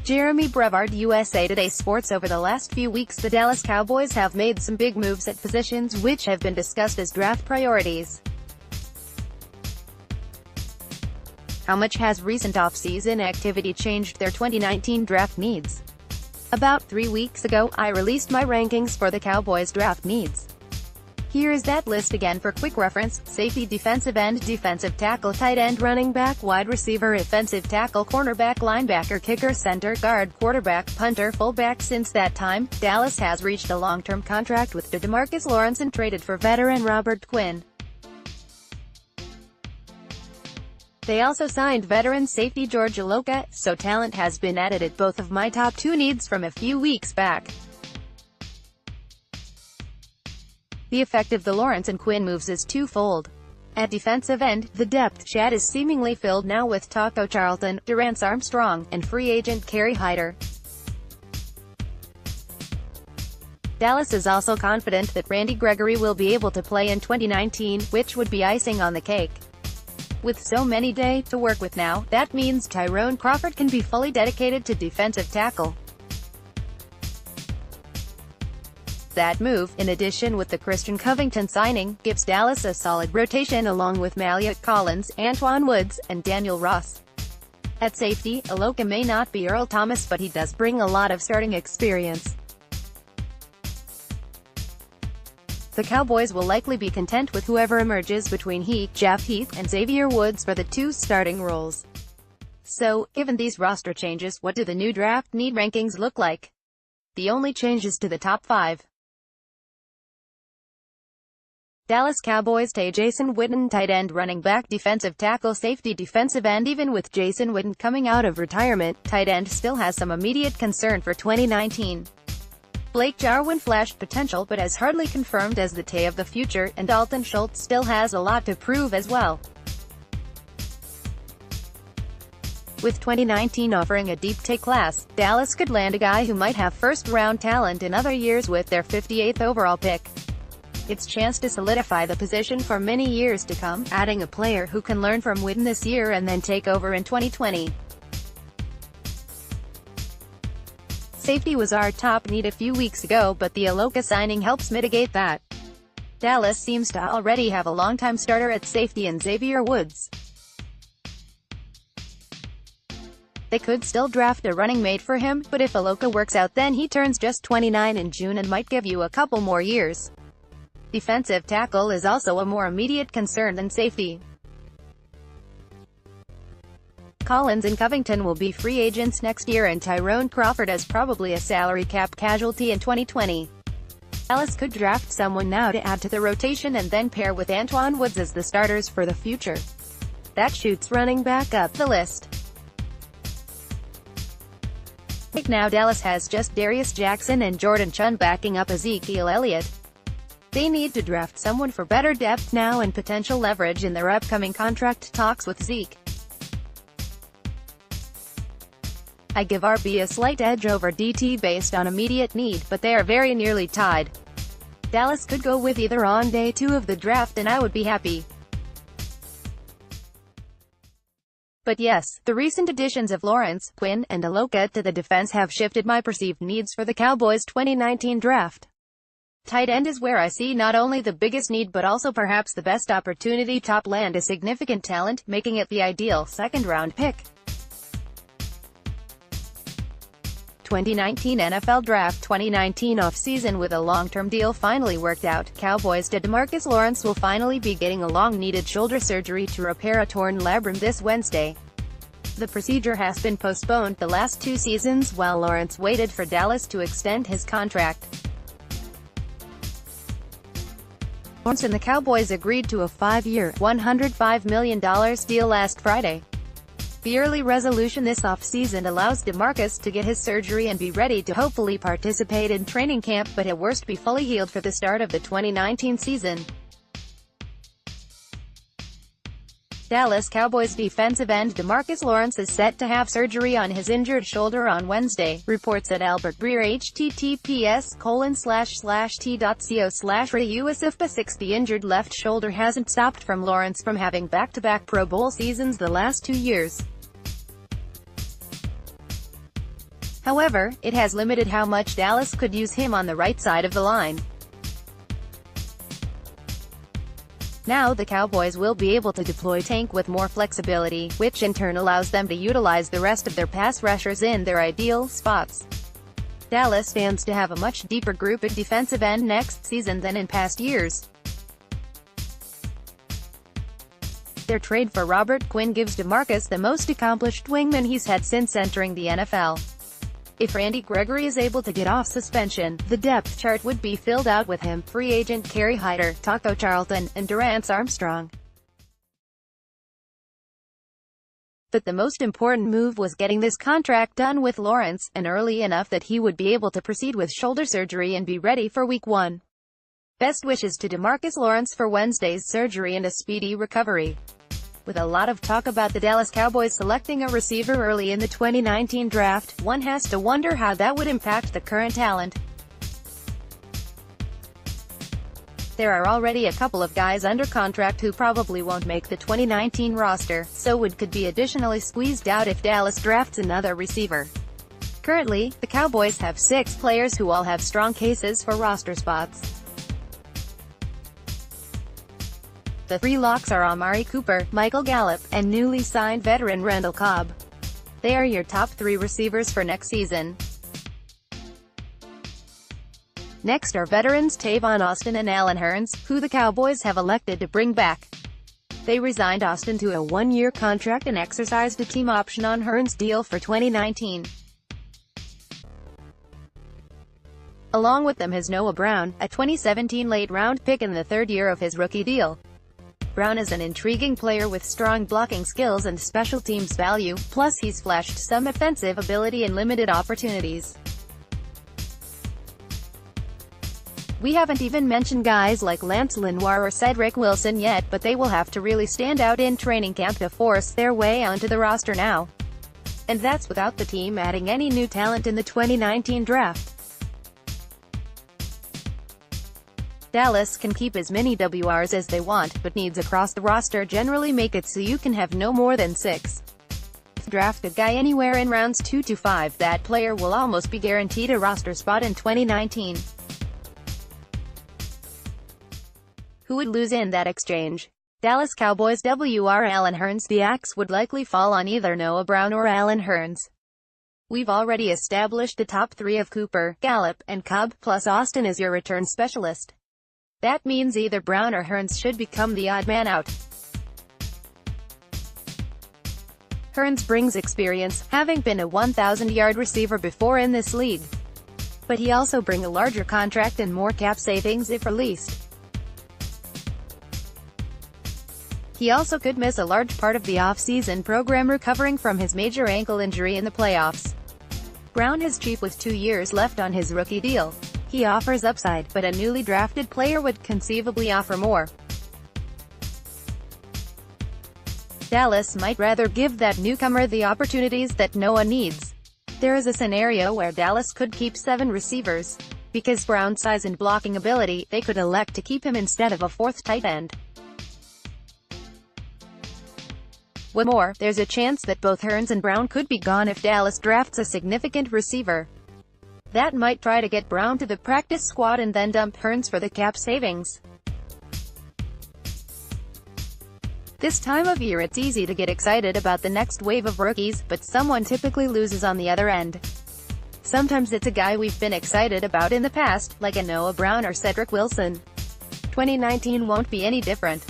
Jeremy Brevard-USA Today Sports. Over the last few weeks, the Dallas Cowboys have made some big moves at positions which have been discussed as draft priorities. How much has recent off-season activity changed their 2019 draft needs? About 3 weeks ago, I released my rankings for the Cowboys' draft needs. Here is that list again for quick reference: safety, defensive end, defensive tackle, tight end, running back, wide receiver, offensive tackle, cornerback, linebacker, kicker, center, guard, quarterback, punter, fullback. Since that time, Dallas has reached a long-term contract with DeMarcus Lawrence and traded for veteran Robert Quinn. They also signed veteran safety George Iloka, so talent has been added at both of my top two needs from a few weeks back. The effect of the Lawrence and Quinn moves is twofold. At defensive end, the depth chart is seemingly filled now with Taco Charlton, Durance Armstrong, and free agent Kerry Hyder. Dallas is also confident that Randy Gregory will be able to play in 2019, which would be icing on the cake. With so many days to work with now, that means Tyrone Crawford can be fully dedicated to defensive tackle. That move, in addition with the Christian Covington signing, gives Dallas a solid rotation along with Maliek Collins, Antoine Woods, and Daniel Ross. At safety, Iloka may not be Earl Thomas, but he does bring a lot of starting experience. The Cowboys will likely be content with whoever emerges between Jeff Heath, and Xavier Woods for the two starting roles. So, given these roster changes, what do the new draft need rankings look like? The only changes to the top 5. Dallas Cowboys take Jason Witten, tight end, running back, defensive tackle, safety, defensive end. Even with Jason Witten coming out of retirement, tight end still has some immediate concern for 2019. Blake Jarwin flashed potential but has hardly confirmed as the Tay of the future, and Dalton Schultz still has a lot to prove as well. With 2019 offering a deep take class, Dallas could land a guy who might have first-round talent in other years with their 58th overall pick. It's chance to solidify the position for many years to come, adding a player who can learn from Witten this year and then take over in 2020. Safety was our top need a few weeks ago, but the Iloka signing helps mitigate that. Dallas seems to already have a longtime starter at safety in Xavier Woods. They could still draft a running mate for him, but if Iloka works out, then he turns just 29 in June and might give you a couple more years. Defensive tackle is also a more immediate concern than safety. Collins and Covington will be free agents next year, and Tyrone Crawford is probably a salary cap casualty in 2020. Dallas could draft someone now to add to the rotation and then pair with Antoine Woods as the starters for the future. That shoots running back up the list. Right now Dallas has just Darius Jackson and Jordan Chunn backing up Ezekiel Elliott. They need to draft someone for better depth now and potential leverage in their upcoming contract talks with Zeke. I give RB a slight edge over DT based on immediate need, but they are very nearly tied. Dallas could go with either on day 2 of the draft and I would be happy. But yes, the recent additions of Lawrence, Quinn, and Iloka to the defense have shifted my perceived needs for the Cowboys' 2019 draft. Tight end is where I see not only the biggest need but also perhaps the best opportunity to land a significant talent, making it the ideal second-round pick. 2019 NFL Draft. 2019 offseason with a long-term deal finally worked out. Cowboys DeMarcus Lawrence will finally be getting a long-needed shoulder surgery to repair a torn labrum this Wednesday. The procedure has been postponed the last 2 seasons while Lawrence waited for Dallas to extend his contract. Lawrence and the Cowboys agreed to a 5-year, $105 million deal last Friday. The early resolution this offseason allows DeMarcus to get his surgery and be ready to hopefully participate in training camp, but at worst be fully healed for the start of the 2019 season. Dallas Cowboys defensive end DeMarcus Lawrence is set to have surgery on his injured shoulder on Wednesday, reports at Albert Breer. https://t.co/re/US. The injured left shoulder hasn't stopped from Lawrence from having back-to-back Pro Bowl seasons the last 2 years. However, it has limited how much Dallas could use him on the right side of the line. Now the Cowboys will be able to deploy Tank with more flexibility, which in turn allows them to utilize the rest of their pass rushers in their ideal spots. Dallas stands to have a much deeper group at defensive end next season than in past years. Their trade for Robert Quinn gives DeMarcus the most accomplished wingman he's had since entering the NFL. If Randy Gregory is able to get off suspension, the depth chart would be filled out with him, free agent Kerry Hyder, Taco Charlton, and Durance Armstrong. But the most important move was getting this contract done with Lawrence, and early enough that he would be able to proceed with shoulder surgery and be ready for Week 1. Best wishes to DeMarcus Lawrence for Wednesday's surgery and a speedy recovery. With a lot of talk about the Dallas Cowboys selecting a receiver early in the 2019 draft, one has to wonder how that would impact the current talent. There are already a couple of guys under contract who probably won't make the 2019 roster, so could be additionally squeezed out if Dallas drafts another receiver. Currently, the Cowboys have 6 players who all have strong cases for roster spots. The 3 locks are Amari Cooper, Michael Gallup, and newly signed veteran Randall Cobb. They are your top 3 receivers for next season. Next are veterans Tavon Austin and Allen Hurns, who the Cowboys have elected to bring back. They resigned Austin to a 1-year contract and exercised a team option on Hurns' deal for 2019. Along with them is Noah Brown, a 2017 late-round pick in the 3rd year of his rookie deal. Brown is an intriguing player with strong blocking skills and special teams value, plus he's flashed some offensive ability in limited opportunities. We haven't even mentioned guys like Lance Lenoir or Cedric Wilson yet, but they will have to really stand out in training camp to force their way onto the roster now. And that's without the team adding any new talent in the 2019 draft. Dallas can keep as many WRs as they want, but needs across the roster generally make it so you can have no more than 6. Draft a guy anywhere in rounds 2 to 5, that player will almost be guaranteed a roster spot in 2019. Who would lose in that exchange? Dallas Cowboys WR Allen Hurns. The axe would likely fall on either Noah Brown or Allen Hurns. We've already established the top 3 of Cooper, Gallup, and Cobb, plus Austin is your return specialist. That means either Brown or Hurns should become the odd man out. Hurns brings experience, having been a 1,000-yard receiver before in this league. But he also brings a larger contract and more cap savings if released. He also could miss a large part of the off-season program recovering from his major ankle injury in the playoffs. Brown is cheap with 2 years left on his rookie deal. He offers upside, but a newly drafted player would conceivably offer more. Dallas might rather give that newcomer the opportunities that Noah needs. There is a scenario where Dallas could keep 7 receivers. Because Brown's size and blocking ability, they could elect to keep him instead of a 4th tight end. One more, there's a chance that both Hurns and Brown could be gone if Dallas drafts a significant receiver. That might try to get Brown to the practice squad and then dump Hurns for the cap savings. This time of year it's easy to get excited about the next wave of rookies, but someone typically loses on the other end. Sometimes it's a guy we've been excited about in the past, like a Noah Brown or Cedric Wilson. 2019 won't be any different.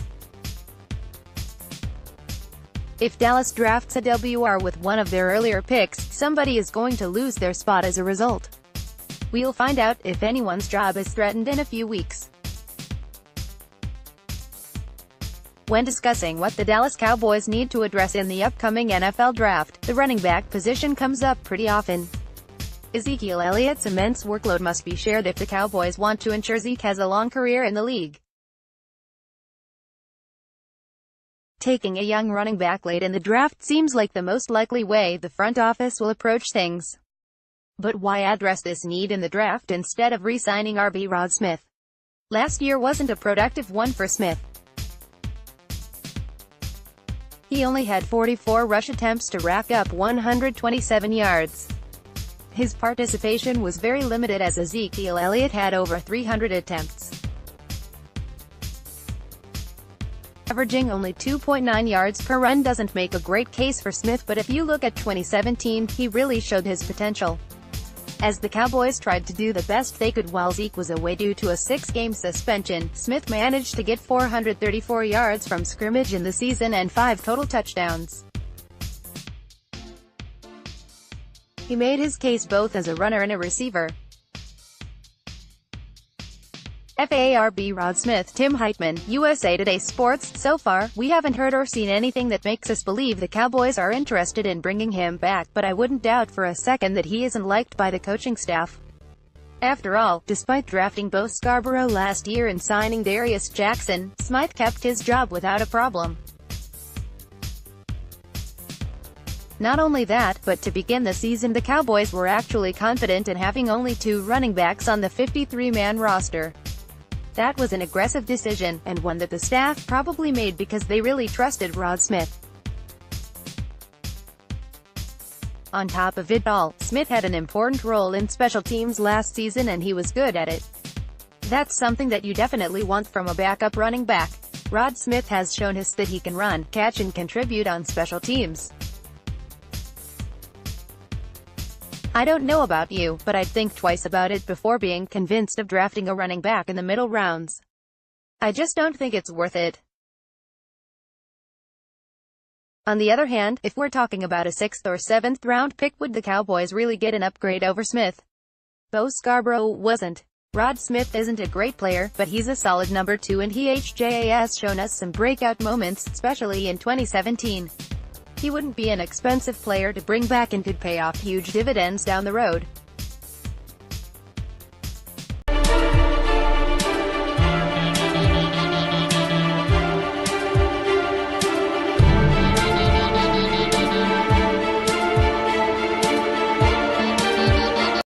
If Dallas drafts a WR with one of their earlier picks, somebody is going to lose their spot as a result. We'll find out if anyone's job is threatened in a few weeks. When discussing what the Dallas Cowboys need to address in the upcoming NFL draft, the running back position comes up pretty often. Ezekiel Elliott's immense workload must be shared if the Cowboys want to ensure Zeke has a long career in the league. Taking a young running back late in the draft seems like the most likely way the front office will approach things. But why address this need in the draft instead of re-signing RB Rod Smith? Last year wasn't a productive one for Smith. He only had 44 rush attempts to rack up 127 yards. His participation was very limited as Ezekiel Elliott had over 300 attempts, averaging only 2.9 yards per run. Doesn't make a great case for Smith, but if you look at 2017, he really showed his potential. As the Cowboys tried to do the best they could while Zeke was away due to a 6-game suspension, Smith managed to get 434 yards from scrimmage in the season and 5 total touchdowns. He made his case both as a runner and a receiver. FARB Rod Smith, Tim Heitman, USA Today Sports. So far, we haven't heard or seen anything that makes us believe the Cowboys are interested in bringing him back, but I wouldn't doubt for a second that he isn't liked by the coaching staff. After all, despite drafting Bo Scarborough last year and signing Darius Jackson, Smith kept his job without a problem. Not only that, but to begin the season the Cowboys were actually confident in having only 2 running backs on the 53-man roster. That was an aggressive decision, and one that the staff probably made because they really trusted Rod Smith. On top of it all, Smith had an important role in special teams last season and he was good at it. That's something that you definitely want from a backup running back. Rod Smith has shown us that he can run, catch and contribute on special teams. I don't know about you, but I'd think twice about it before being convinced of drafting a running back in the middle rounds. I just don't think it's worth it. On the other hand, if we're talking about a 6th or 7th round pick, would the Cowboys really get an upgrade over Smith? Bo Scarborough wasn't. Rod Smith isn't a great player, but he's a solid number 2 and he has shown us some breakout moments, especially in 2017. He wouldn't be an expensive player to bring back and could pay off huge dividends down the road.